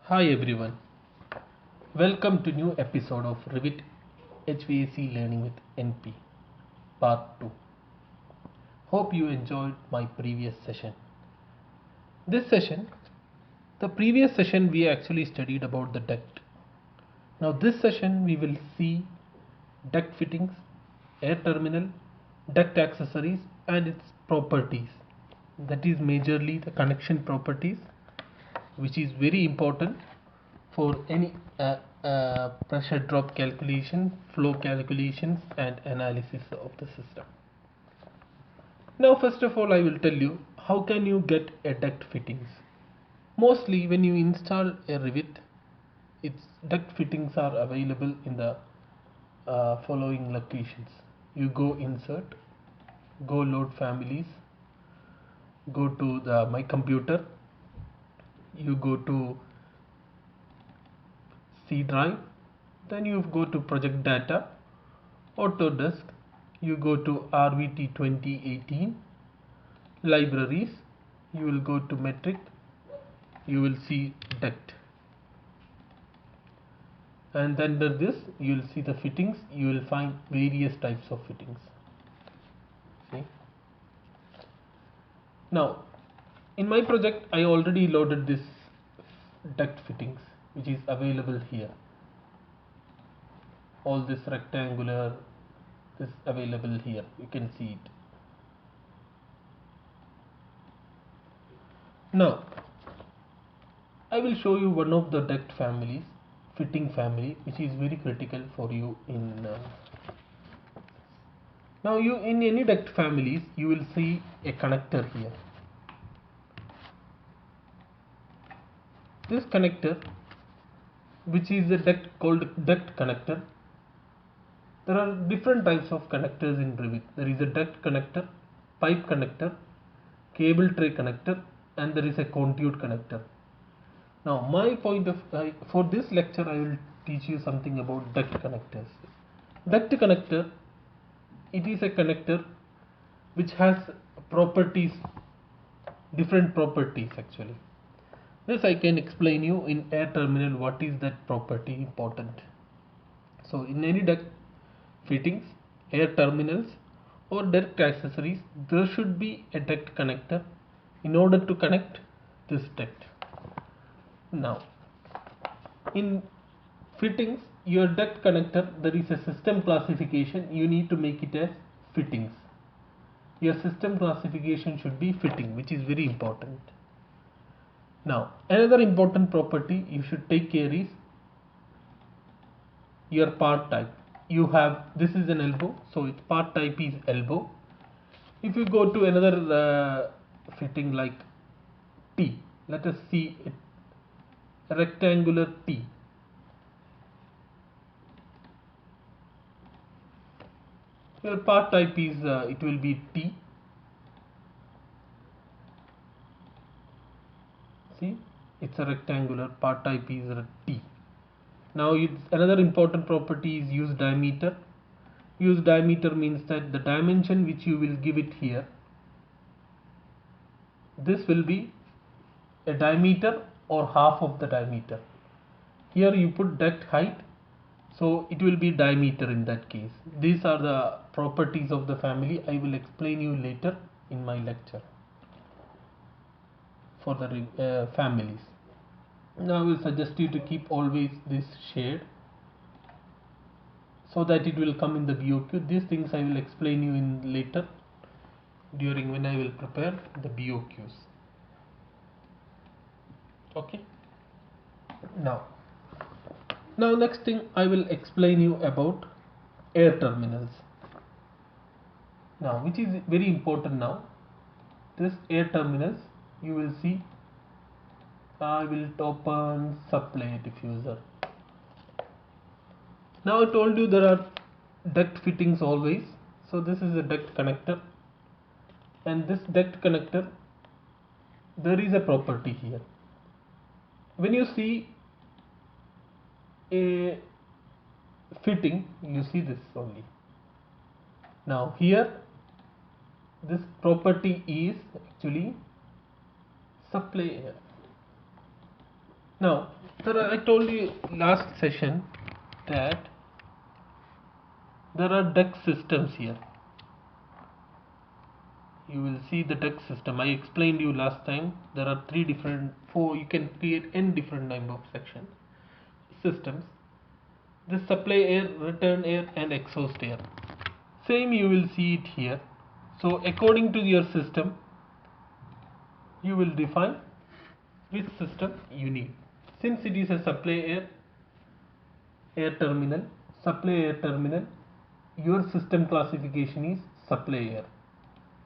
Hi everyone, welcome to new episode of Revit HVAC Learning with NP Part 2. Hope you enjoyed my previous session. The previous session we actually studied about the duct. Now this session we will see duct fittings, air terminal, duct accessories and its properties. That is majorly the connection properties, which is very important for any pressure drop calculation, flow calculations and analysis of the system. Now first of all I will tell you how can you get a duct fittings. Mostly when you install a Revit, its duct fittings are available in the following locations. You go insert, go load families, go to the my computer, you go to C drive, then you go to project data, Autodesk, you go to RVT 2018, libraries, you will go to metric, you will see duct, and under this you will see the fittings. You will find various types of fittings. See, now in my project I already loaded this duct fittings, which is available here. All this rectangular is available here, you can see it. Now I will show you one of the duct families, fitting family, which is very critical for you in now you in any duct families you will see a connector here. This connector, which is a duct called duct connector. There are different types of connectors in Revit. There is a duct connector, pipe connector, cable tray connector, and there is a conduit connector. Now my point of for this lecture I will teach you something about duct connectors. Duct connector, it is a connector which has properties, different properties actually. This I can explain you in air terminal what is that property important. So in any duct fittings, air terminals or duct accessories, there should be a duct connector in order to connect this duct. Now in fittings, your duct connector, there is a system classification, you need to make it as fittings. Your system classification should be fitting, which is very important. Now another important property you should take care is your part type. You have, this is an elbow, so its part type is elbow. If you go to another fitting like T, let us see it, rectangular T. Your part type is it will be T. See, it's a rectangular, part type is T. Now another important property is use diameter. Use diameter means that the dimension which you will give it here, this will be a diameter or half of the diameter. Here you put duct height, so it will be diameter in that case. These are the properties of the family. I will explain you later in my lecture for the families. Now I will suggest you to keep always this shade so that it will come in the BOQ. These things I will explain you in later during when I will prepare the BOQs. Okay. Now next thing I will explain you about air terminals. Now which is very important now. This air terminals you will see. I will open subplate diffuser. Now I told you there are duct fittings always. So this is a duct connector, and this duct connector, there is a property here. When you see a fitting, you see this only. Now here this property is actually supply air. Now Sir, I told you last session that there are duct systems here. You will see the duct system. I explained you last time. There are you can create n different type of section systems. This supply air, return air, and exhaust air. Same you will see it here. So according to your system, you will define which system you need. Since it is a supply air terminal, your system classification is supply air.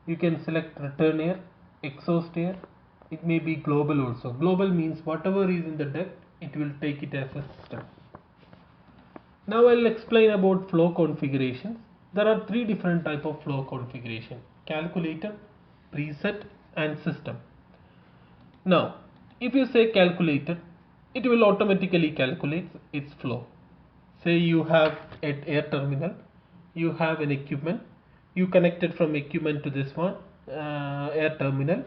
You can select return air, exhaust air. It may be global also. Global means whatever is in the duct, it will take it as a system. Now I'll explain about flow configurations. There are three different type of flow configuration: calculator, preset, and system. Now, if you say calculator, it will automatically calculate its flow. Say you have an air terminal, you have an equipment, you connected from equipment to this one air terminal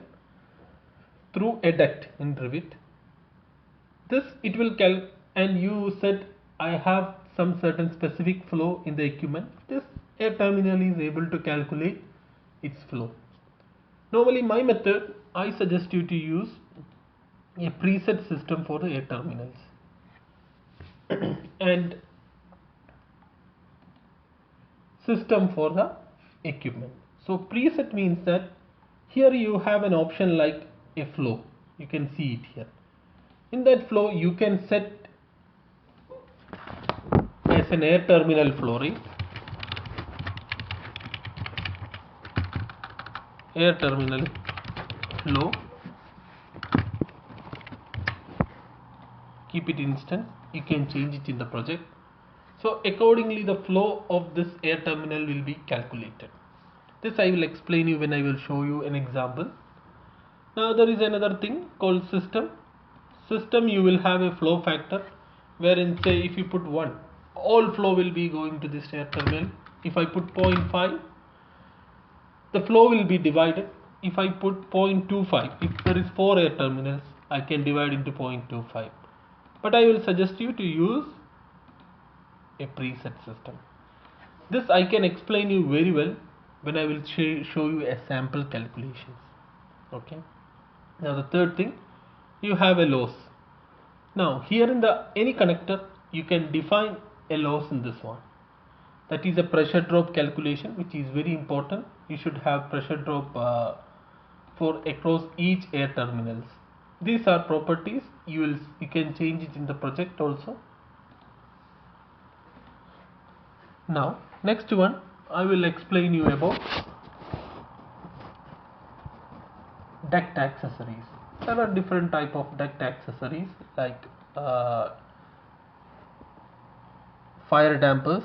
through a duct in Revit. This it will and you said I have some certain specific flow in the equipment. This air terminal is able to calculate its flow. Normally my method, I suggest you to use a preset system for the air terminals and system for the equipment. So preset means that here you have an option like a flow. You can see it here. In that flow you can set as an air terminal flow rate, air terminal flow, keep it instant. You can change it in the project. So accordingly the flow of this air terminal will be calculated. This I will explain you when I will show you an example. Now there is another thing called system. System you will have a flow factor wherein say if you put 1, all flow will be going to this air terminal. If I put 0.5, the flow will be divided. If I put 0.25, if there is 4 air terminals, I can divide into 0.25. But I will suggest you to use a preset system. This I can explain you very well when I will show you a sample calculations. Okay. Now the third thing, you have a loss. Now here in the any connector you can define a loss in this one. That is a pressure drop calculation, which is very important. You should have pressure drop for across each air terminals. These are properties you can change it in the project also. Now next one I will explain you about duct accessories. There are different type of duct accessories like fire dampers.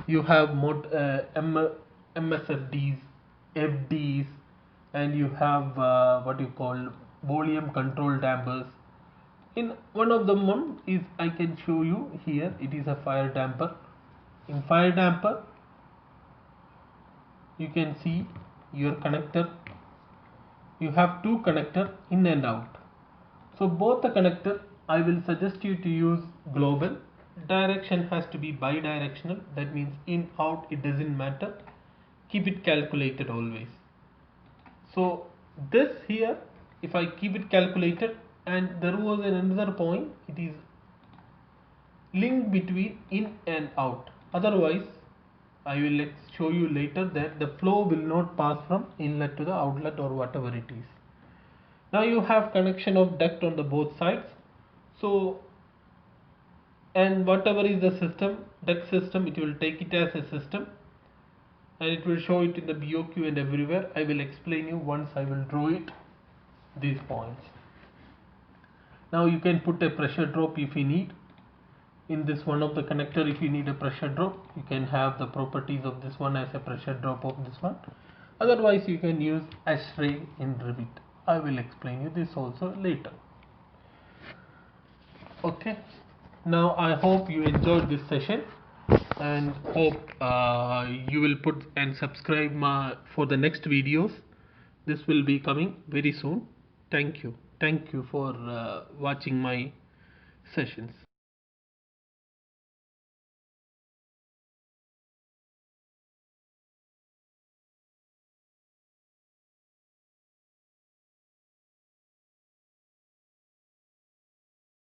You have MSFDs, FDs, and you have what you call volume control dampers. In one of them is I can show you here. It is a fire damper. In fire damper, you can see your connector. You have two connector in and out. So both the connector I will suggest you to use global. Direction has to be bidirectional. That means in out it doesn't matter. Keep it calculated always. So this here, if I keep it calculated, and there was another point, it is link between in and out. Otherwise I will show you later that the flow will not pass from inlet to the outlet or whatever it is. Now you have connection of duct on the both sides. So and whatever is the system, duct system, it will take it as a system and it will show it in the BOQ and everywhere. I will explain you once I will draw it, these points. Now you can put a pressure drop if you need. In this one of the connector, if you need a pressure drop, you can have the properties of this one as a pressure drop of this one. Otherwise you can use ASHRAE in Revit. I will explain you this also later. Okay. Now I hope you enjoyed this session and hope you will put and subscribe for the next videos. This will be coming very soon. Thank you for watching my sessions.